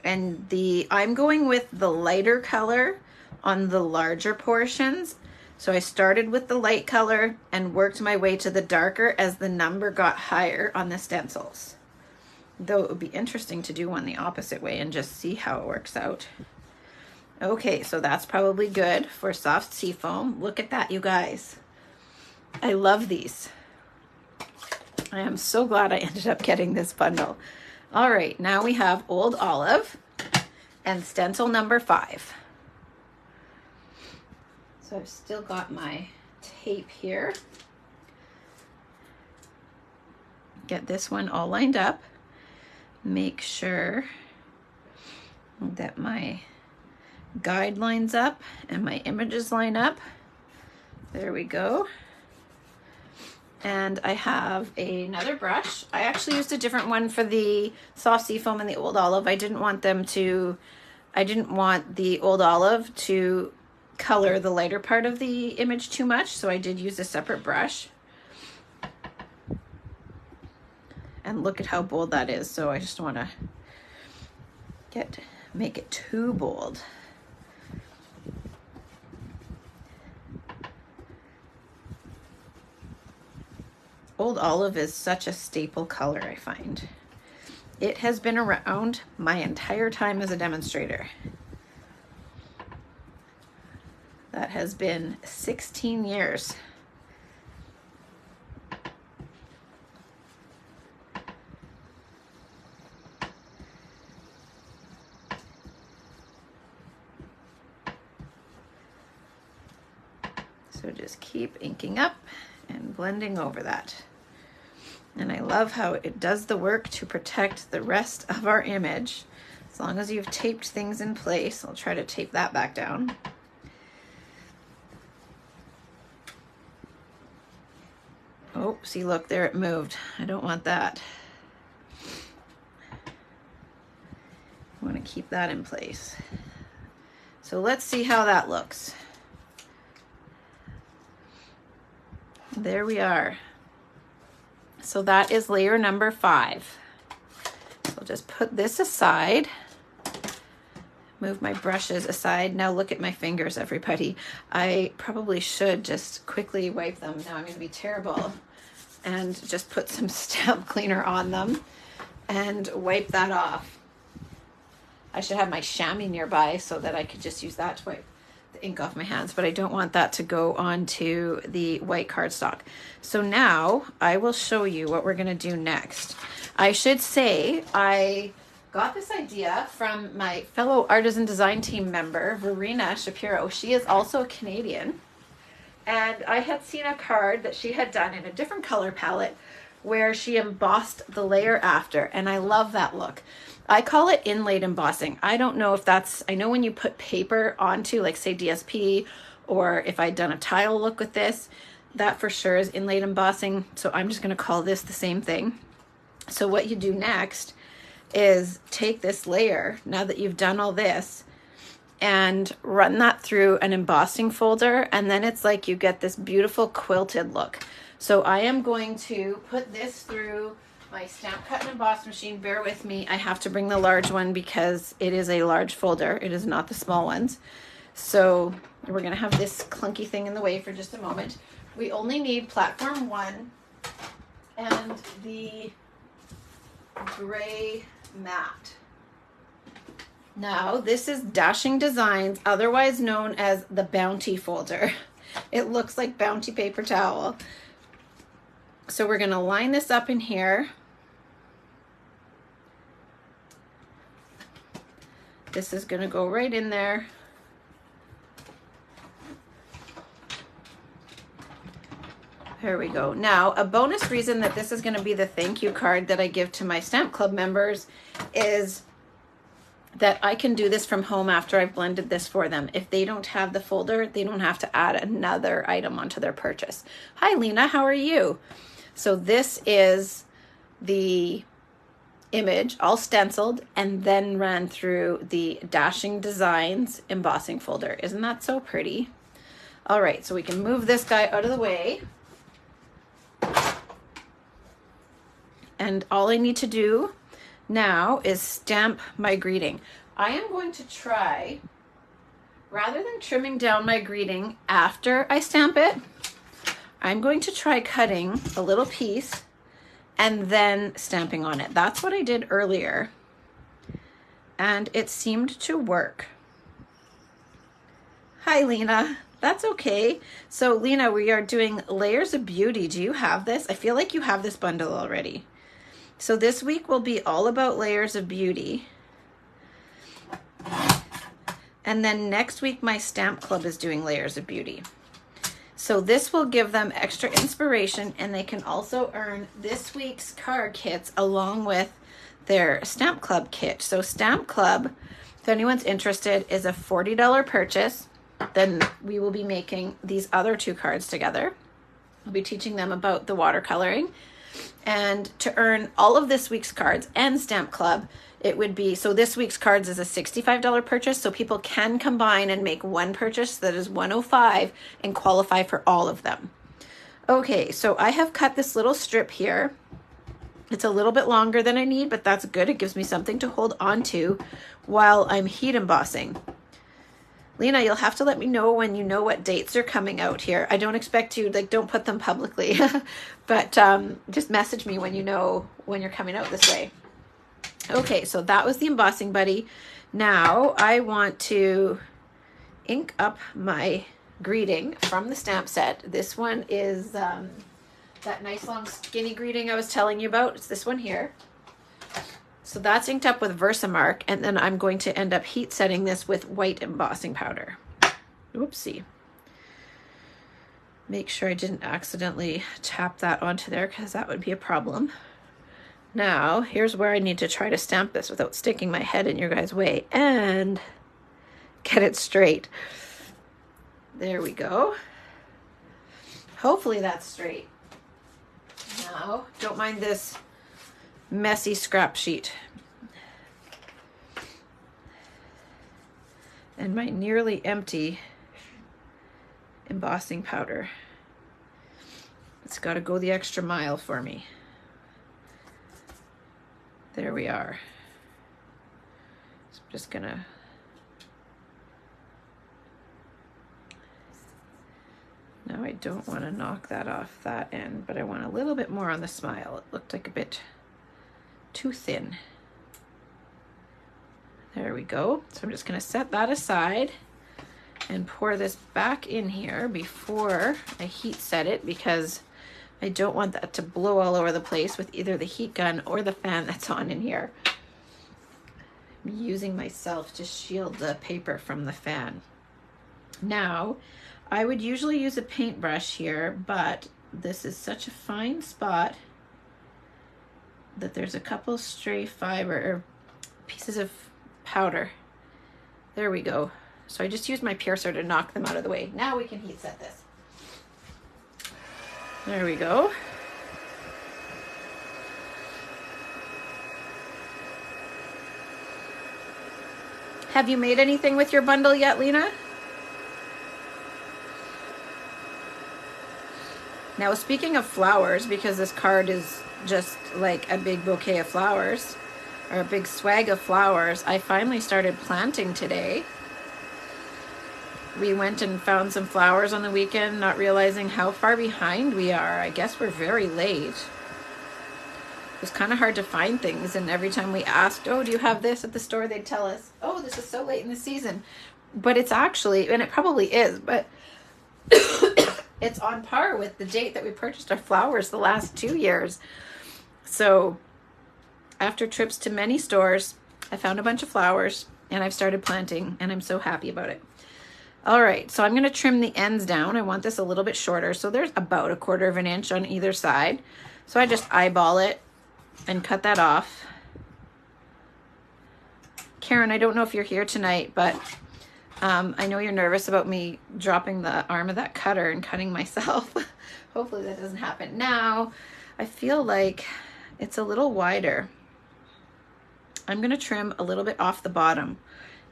And I'm going with the lighter color on the larger portions. So I started with the light color and worked my way to the darker as the number got higher on the stencils. Though it would be interesting to do one the opposite way and just see how it works out. Okay, so that's probably good for soft seafoam. Look at that, you guys. I love these. I am so glad I ended up getting this bundle. All right, now we have Old Olive and stencil number 5. So I've still got my tape here. Get this one all lined up. Make sure that my guide lines up and my images line up. There we go. And I have another brush. I actually used a different one for the soft seafoam and the Old Olive. I didn't want the Old Olive to color the lighter part of the image too much, so I did use a separate brush. And look at how bold that is. So I just want to make it too bold. Old Olive is such a staple color, I find. It has been around my entire time as a demonstrator. That has been 16 years. So just keep inking up and blending over that. And I love how it does the work to protect the rest of our image. As long as you've taped things in place, I'll try to tape that back down. Oh, see, look, there it moved. I don't want that. I want to keep that in place. So let's see how that looks. There we are. So that is layer number 5. So I'll just put this aside. Move my brushes aside. Now look at my fingers, everybody. I probably should just quickly wipe them. Now I'm going to be terrible. And just put some stamp cleaner on them and wipe that off. I should have my chamois nearby so that I could just use that to wipe the ink off my hands, but I don't want that to go onto the white cardstock. So now I will show you what we're going to do next. I should say I got this idea from my fellow artisan design team member, Verena Shapiro. She is also a Canadian, and I had seen a card that she had done in a different color palette where she embossed the layer after, and I love that look. I call it inlaid embossing. I don't know if that's, I know when you put paper onto, like say DSP, or if I'd done a tile look with this, that for sure is inlaid embossing. So I'm just going to call this the same thing. So what you do next is take this layer, now that you've done all this, and run that through an embossing folder, and then it's like you get this beautiful quilted look. So I am going to put this through my Stamp Cut and Emboss machine. Bear with me, I have to bring the large one because it is a large folder. It is not the small ones. So we're gonna have this clunky thing in the way for just a moment. We only need platform 1 and the gray mat. Now, this is Dashing Designs, otherwise known as the Bounty folder. It looks like Bounty paper towel. So we're going to line this up in here. This is going to go right in there. There we go. Now, a bonus reason that this is going to be the thank you card that I give to my Stamp Club members is that I can do this from home after I've blended this for them. If they don't have the folder, they don't have to add another item onto their purchase. Hi, Lena, how are you? So this is the image all stenciled and then ran through the Dashing Designs embossing folder. Isn't that so pretty? All right, so we can move this guy out of the way. And all I need to do now is stamp my greeting. I am going to try, rather than trimming down my greeting after I stamp it, I'm going to try cutting a little piece and then stamping on it. That's what I did earlier, and it seemed to work. Hi, Lena. That's okay. So, Lena, we are doing Layers of Beauty. Do you have this? I feel like you have this bundle already. So this week will be all about Layers of Beauty. And then next week, my Stamp Club is doing Layers of Beauty. So this will give them extra inspiration, and they can also earn this week's card kits along with their Stamp Club kit. So Stamp Club, if anyone's interested, is a $40 purchase. Then we will be making these other two cards together. I'll be teaching them about the watercoloring. And to earn all of this week's cards and Stamp Club, it would be, so this week's cards is a $65 purchase, so people can combine and make one purchase that is $105 and qualify for all of them. Okay, so I have cut this little strip here. It's a little bit longer than I need, but that's good. It gives me something to hold on to while I'm heat embossing. Lena, you'll have to let me know when you know what dates are coming out here. I don't expect you, like, don't put them publicly, but just message me when you know when you're coming out this way. Okay, so that was the Embossing Buddy. Now I want to ink up my greeting from the stamp set. This one is that nice long skinny greeting I was telling you about. It's this one here. So that's inked up with Versamark, and then I'm going to end up heat setting this with white embossing powder. Oopsie. Make sure I didn't accidentally tap that onto there, because that would be a problem. Now, here's where I need to try to stamp this without sticking my head in your guys' way and get it straight. There we go. Hopefully that's straight. Now, don't mind this messy scrap sheet and my nearly empty embossing powder. It's got to go the extra mile for me. There we are. So I'm just gonna now, I don't want to knock that off that end, but I want a little bit more on the smile. It looked like a bit too thin. There we go. So I'm just going to set that aside and pour this back in here before I heat set it, because I don't want that to blow all over the place with either the heat gun or the fan that's on in here. I'm using myself to shield the paper from the fan. Now, I would usually use a paintbrush here, but this is such a fine spot that there's a couple stray fiber or pieces of powder. There we go. So I just used my piercer to knock them out of the way. Now we can heat set this. There we go. Have you made anything with your bundle yet, Lena? Now, speaking of flowers, because this card is just like a big bouquet of flowers, or a big swag of flowers, I finally started planting today. We went and found some flowers on the weekend, not realizing how far behind we are. I guess we're very late. was kind of hard to find things, and every time we asked, oh, do you have this at the store, they'd tell us, oh, this is so late in the season. But it's actually, and it probably is, but it's on par with the date that we purchased our flowers the last 2 years. So after trips to many stores, I found a bunch of flowers and I've started planting, and I'm so happy about it. All right, so I'm going to trim the ends down. I want this a little bit shorter, so there's about 1/4 of an inch on either side. So I just eyeball it and cut that off. Karen, I don't know if you're here tonight, but I know you're nervous about me dropping the arm of that cutter and cutting myself. Hopefully that doesn't happen. Now, I feel like it's a little wider. I'm going to trim a little bit off the bottom.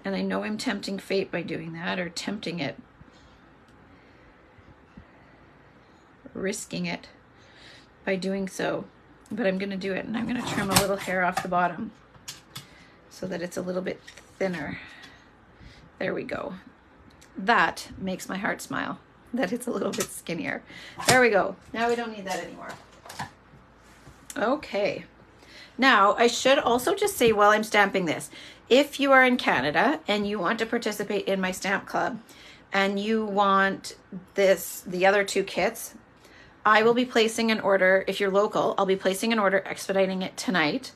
And I know I'm tempting fate by doing that, or tempting it, risking it by doing so. But I'm going to do it, and I'm going to trim a little hair off the bottom so that it's a little bit thinner. There we go. That makes my heart smile, that it's a little bit skinnier. There we go. Now we don't need that anymore. Okay. Now, I should also just say while I'm stamping this, if you are in Canada and you want to participate in my stamp club and you want the other 2 kits, I will be placing an order. If you're local, I'll be placing an order, expediting it tonight,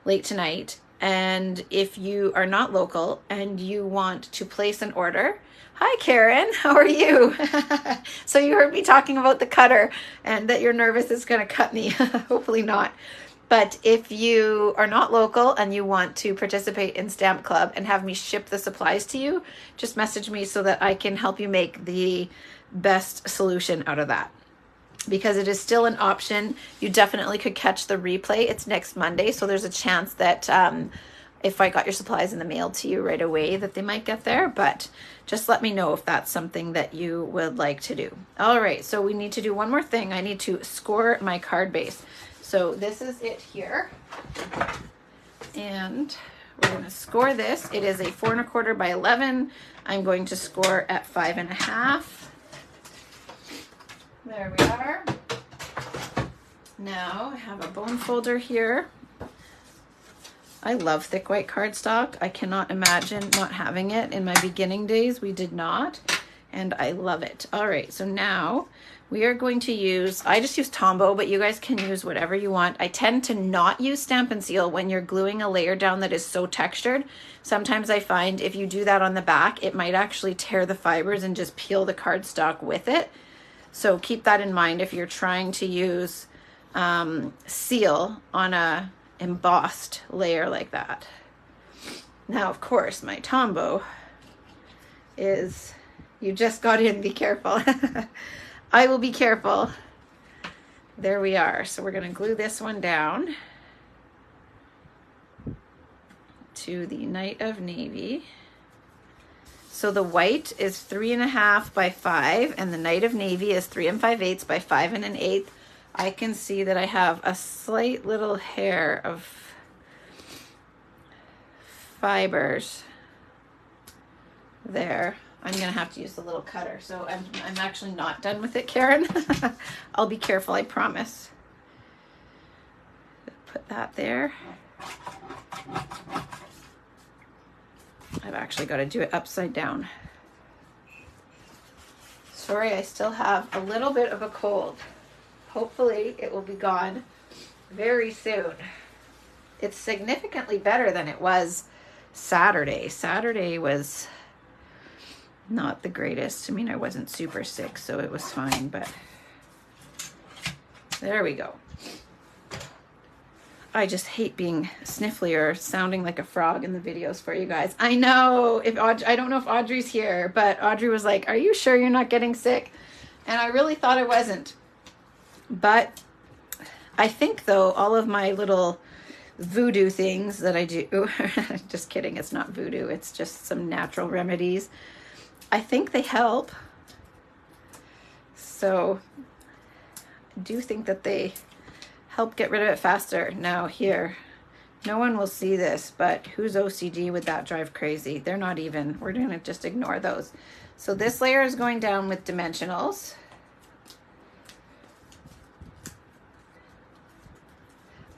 late tonight. And if you are not local and you want to place an order, hi Karen, how are you? So you heard me talking about the cutter and that you're nervous it's going to cut me. Hopefully not. But if you are not local and you want to participate in Stamp Club and have me ship the supplies to you, just message me so that I can help you make the best solution out of that. Because it is still an option. You definitely could catch the replay. It's next Monday, so there's a chance that if I got your supplies in the mail to you right away, that they might get there. But just let me know if that's something that you would like to do. All right, so we need to do one more thing. I need to score my card base. So this is it here, and we're going to score this. It is a 4 1/4 by 11. I'm going to score at 5 1/2. There we are. Now I have a bone folder here. I love thick white cardstock. I cannot imagine not having it. In my beginning days, we did not, and I love it. All right, so now we are going to use, I just use Tombow, but you guys can use whatever you want. I tend to not use Stampin' Seal when you're gluing a layer down that is so textured. Sometimes I find if you do that on the back, it might actually tear the fibers and just peel the cardstock with it. So keep that in mind if you're trying to use seal on a embossed layer like that. Now, of course, my Tombow is, you just got in, be careful. I will be careful. There we are. So we're going to glue this one down to the Night of Navy. So the white is 3 1/2 by 5, and the Night of Navy is 3 5/8 by 5 1/8. I can see that I have a slight little hair of fibers there. I'm gonna have to use the little cutter, so I'm actually not done with it, Karen. I'll be careful, I promise. Put that there. I've actually got to do it upside down. Sorry, I still have a little bit of a cold. Hopefully it will be gone very soon. It's significantly better than it was Saturday. Saturday was not the greatest. I mean, I wasn't super sick, so it was fine, but there we go. I just hate being sniffly or sounding like a frog in the videos for you guys. I know, I don't know if Audrey's here, but Audrey was like, are you sure you're not getting sick? And I really thought I wasn't. But I think, though, all of my little voodoo things that I do, just kidding, it's not voodoo, it's just some natural remedies. I think they help. So I do think that they help get rid of it faster. Now here, no one will see this, but who's OCD would that drive crazy? They're not even. We're going to just ignore those. So this layer is going down with dimensionals.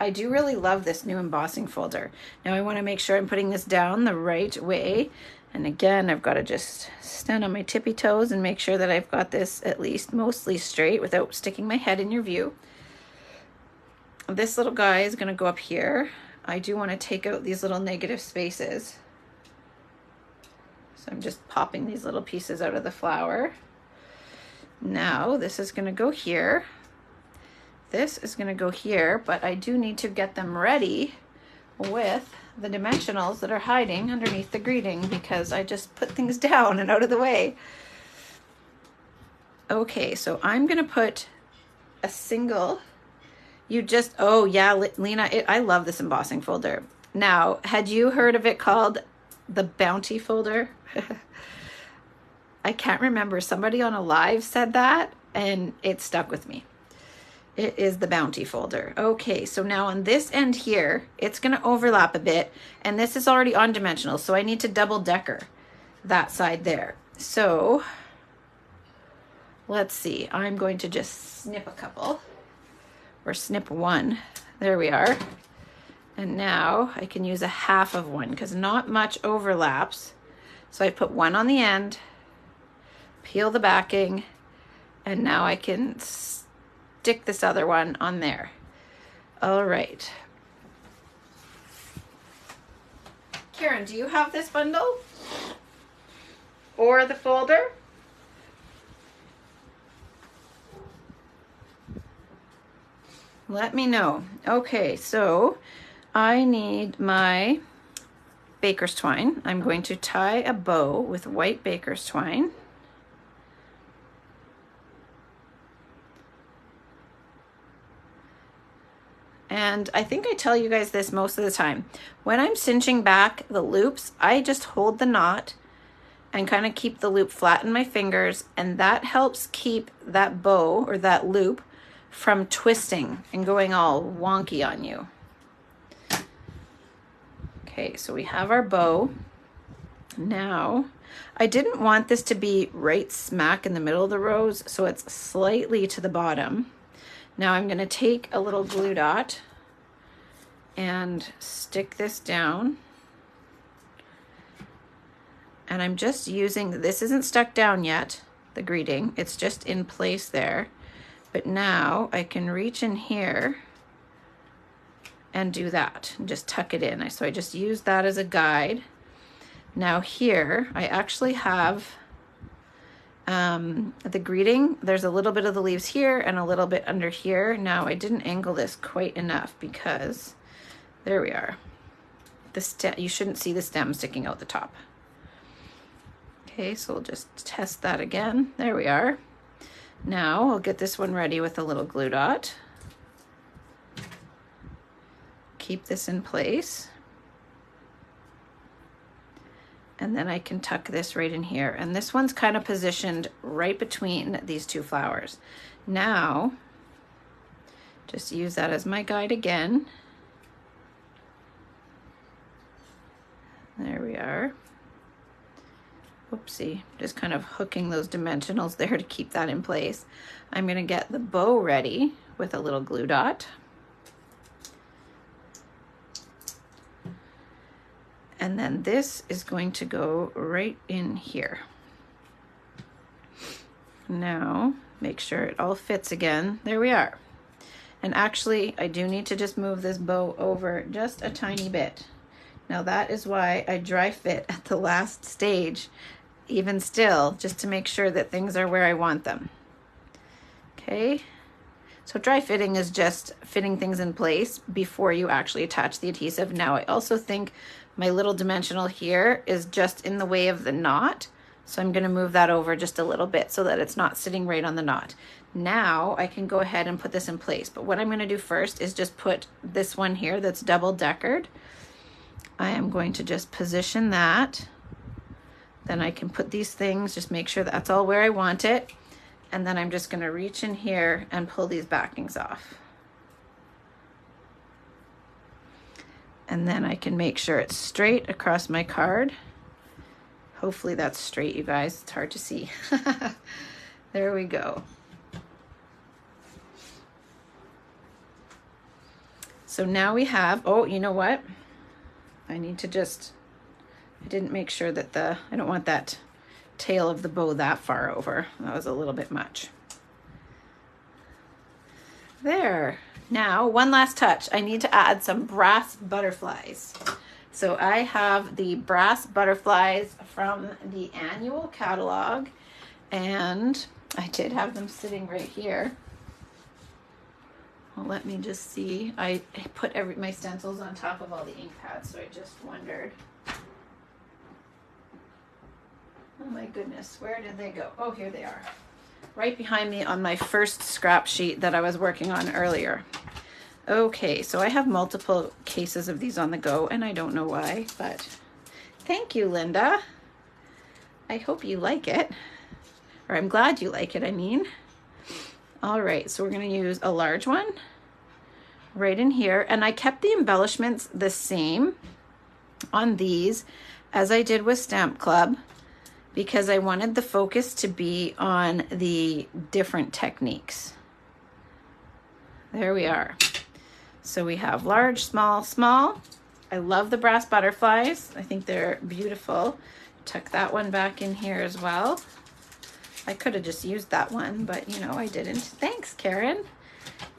I do really love this new embossing folder. Now I want to make sure I'm putting this down the right way. And again, I've got to just stand on my tippy toes and make sure that I've got this at least mostly straight without sticking my head in your view. This little guy is going to go up here. I do want to take out these little negative spaces. So I'm just popping these little pieces out of the flower. Now this is going to go here. This is going to go here, but I do need to get them ready with the dimensionals that are hiding underneath the greeting because I just put things down and out of the way. Okay, so I'm going to put a single. Oh yeah, Lena, I love this embossing folder. Now, had you heard of it called the Bounty folder? I can't remember. Somebody on a live said that and it stuck with me. It is the Bounty folder. Okay, so now on this end here, it's going to overlap a bit, and this is already on dimensional, so I need to double decker that side there. So let's see. I'm going to just snip a couple, or snip one. There we are. And now I can use a half of one because not much overlaps. So I put one on the end, peel the backing, and now I can stick this other one on there. All right. Karen, do you have this bundle? Or the folder? Let me know. Okay, so I need my baker's twine. I'm going to tie a bow with white baker's twine. And I think I tell you guys this most of the time. When I'm cinching back the loops, I just hold the knot and kind of keep the loop flat in my fingers, and that helps keep that bow or that loop from twisting and going all wonky on you. Okay, so we have our bow. Now, I didn't want this to be right smack in the middle of the rose, so it's slightly to the bottom. Now I'm going to take a little glue dot and stick this down. And I'm just using, this isn't stuck down yet, the greeting, it's just in place there. But now I can reach in here and do that, and just tuck it in. So I just use that as a guide. Now here, I actually have the greeting. There's a little bit of the leaves here and a little bit under here. Now I didn't angle this quite enough because there we are. The stem, you shouldn't see the stem sticking out the top. Okay, so we'll just test that again. There we are. Now I'll get this one ready with a little glue dot. Keep this in place. And then I can tuck this right in here. And this one's kind of positioned right between these two flowers. Now, just use that as my guide again. There we are. Oopsie, just kind of hooking those dimensionals there to keep that in place. I'm gonna get the bow ready with a little glue dot. And then this is going to go right in here. Now, make sure it all fits again. There we are. And actually, I do need to just move this bow over just a tiny bit. Now that is why I dry fit at the last stage, even still, just to make sure that things are where I want them. Okay, so dry fitting is just fitting things in place before you actually attach the adhesive. Now I also think my little dimensional here is just in the way of the knot, so I'm going to move that over just a little bit so that it's not sitting right on the knot. Now I can go ahead and put this in place, but what I'm going to do first is just put this one here that's double deckered. I am going to just position that. Then I can put these things, just make sure that's all where I want it. And then I'm just going to reach in here and pull these backings off. And then I can make sure it's straight across my card. Hopefully that's straight, you guys. It's hard to see. There we go. So now we have, oh, you know what? I need to just, I didn't make sure that I don't want that tail of the bow that far over. That was a little bit much. There. Now, one last touch. I need to add some brass butterflies. So I have the brass butterflies from the annual catalog, and I did have them sitting right here. Well, let me just see. I put my stencils on top of all the ink pads, so I just wondered. Oh my goodness, where did they go? Oh, here they are. Right behind me on my first scrap sheet that I was working on earlier. Okay, so I have multiple cases of these on the go, and I don't know why, but thank you, Linda. I hope you like it, or I'm glad you like it, I mean. All right, so we're going to use a large one right in here, and I kept the embellishments the same on these as I did with Stamp Club because I wanted the focus to be on the different techniques. There we are. So we have large, small, small. I love the brass butterflies. I think they're beautiful. Tuck that one back in here as well. I could have just used that one, but you know, I didn't. Thanks, Karen.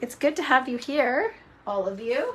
It's good to have you here, all of you.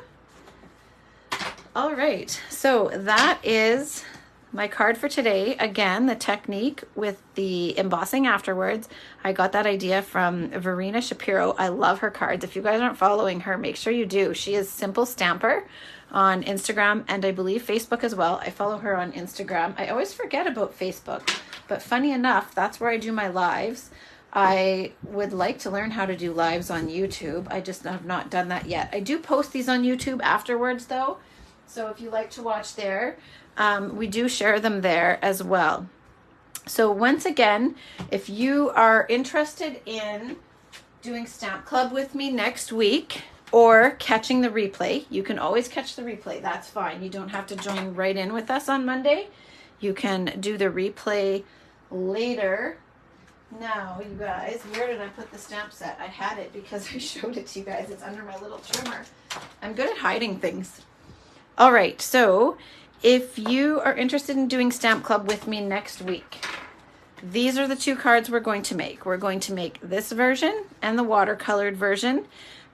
All right, so that is my card for today. Again, the technique with the embossing afterwards. I got that idea from Verena Shapiro. I love her cards. If you guys aren't following her, make sure you do. She is Simple Stamper on Instagram and I believe Facebook as well. I follow her on Instagram. I always forget about Facebook, but funny enough, that's where I do my lives. I would like to learn how to do lives on YouTube. I just have not done that yet. I do post these on YouTube afterwards though. So if you like to watch there, we do share them there as well. So once again, if you are interested in doing Stamp Club with me next week or catching the replay, you can always catch the replay. That's fine. You don't have to join right in with us on Monday. You can do the replay later. Now, you guys, where did I put the stamp set? I had it because I showed it to you guys. It's under my little trimmer. I'm good at hiding things. All right, so if you are interested in doing Stamp Club with me next week, these are the two cards we're going to make. We're going to make this version and the watercolored version,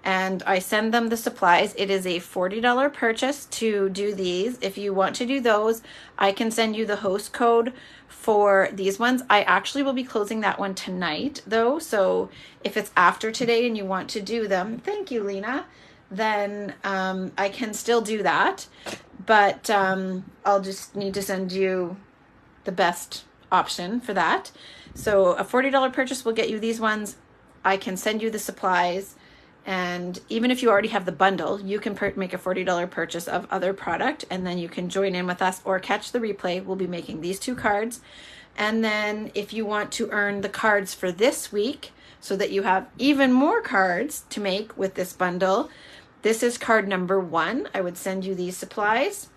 and I send them the supplies. It is a $40 purchase to do these. If you want to do those, I can send you the host code for these ones. I actually will be closing that one tonight though, so if it's after today and you want to do them, thank you, Lena, then I can still do that, but I'll just need to send you the best option for that. So a $40 purchase will get you these ones. I can send you the supplies, and even if you already have the bundle, you can make a $40 purchase of other product, and then you can join in with us or catch the replay. We'll be making these two cards, and then if you want to earn the cards for this week so that you have even more cards to make with this bundle, this is card number 1. I would send you these supplies,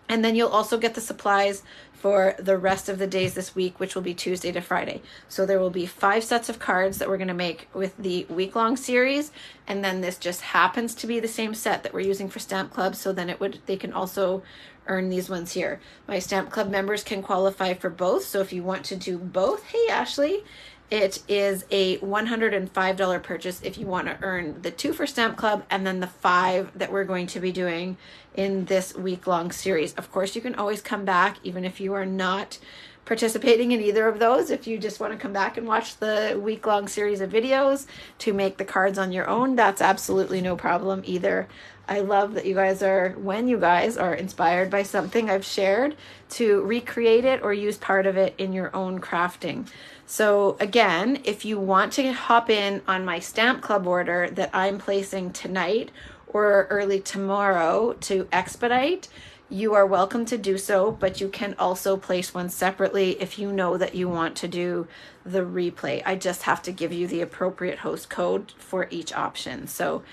and then you'll also get the supplies for the rest of the days this week, which will be Tuesday to Friday. So there will be 5 sets of cards that we're going to make with the week-long series, and then this just happens to be the same set that we're using for Stamp Club, so then they can also earn these ones here. My Stamp Club members can qualify for both, so if you want to do both, hey Ashley, it is a $105 purchase if you want to earn the 2 for Stamp Club and then the 5 that we're going to be doing in this week-long series. Of course, you can always come back even if you are not participating in either of those. If you just want to come back and watch the week-long series of videos to make the cards on your own, that's absolutely no problem either. I love that you guys when you guys are inspired by something I've shared, to recreate it or use part of it in your own crafting. So again, if you want to hop in on my Stamp Club order that I'm placing tonight or early tomorrow to expedite, you are welcome to do so, but you can also place one separately if you know that you want to do the replay. I just have to give you the appropriate host code for each option. So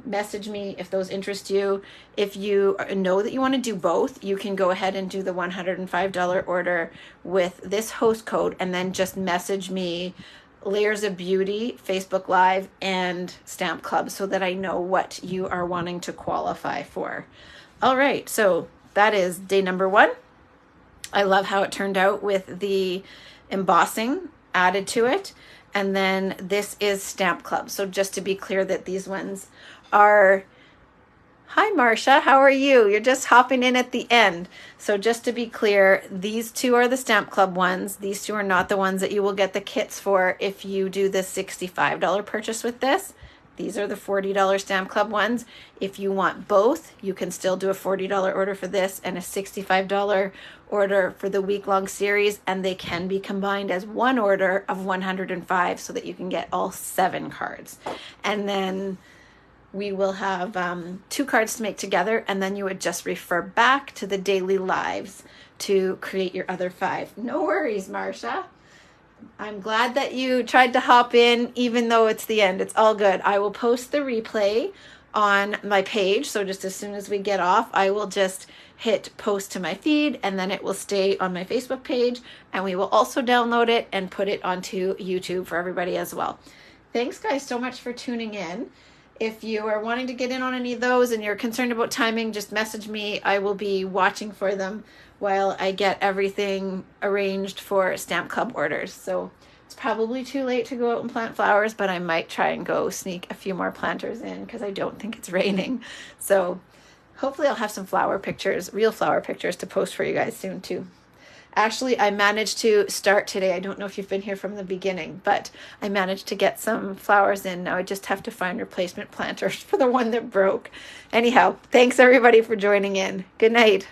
message me if those interest you. If you know that you want to do both, you can go ahead and do the $105 order with this host code, and then just message me Layers of Beauty, Facebook Live, and Stamp Club so that I know what you are wanting to qualify for. All right, so that is day number 1. I love how it turned out with the embossing added to it. And then this is Stamp Club. So just to be clear that these ones are... Hi, Marcia. How are you? You're just hopping in at the end. So just to be clear, these 2 are the Stamp Club ones. These 2 are not the ones that you will get the kits for if you do the $65 purchase with this. These are the $40 Stamp Club ones. If you want both, you can still do a $40 order for this and a $65 order for the week-long series, and they can be combined as one order of 105 so that you can get all 7 cards. And then we will have 2 cards to make together, and then you would just refer back to the daily lives to create your other 5. No worries, Marcia. I'm glad that you tried to hop in, even though it's the end. It's all good. I will post the replay on my page. So just as soon as we get off, I will just hit post to my feed, and then it will stay on my Facebook page, and we will also download it and put it onto YouTube for everybody as well. Thanks, guys, so much for tuning in. If you are wanting to get in on any of those and you're concerned about timing, just message me. I will be watching for them while I get everything arranged for Stamp Club orders. So it's probably too late to go out and plant flowers, but I might try and go sneak a few more planters in because I don't think it's raining. So hopefully I'll have some flower pictures, real flower pictures to post for you guys soon too. Actually, I managed to start today. I don't know if you've been here from the beginning, but I managed to get some flowers in. Now I just have to find replacement planters for the one that broke. Anyhow, thanks everybody for joining in. Good night.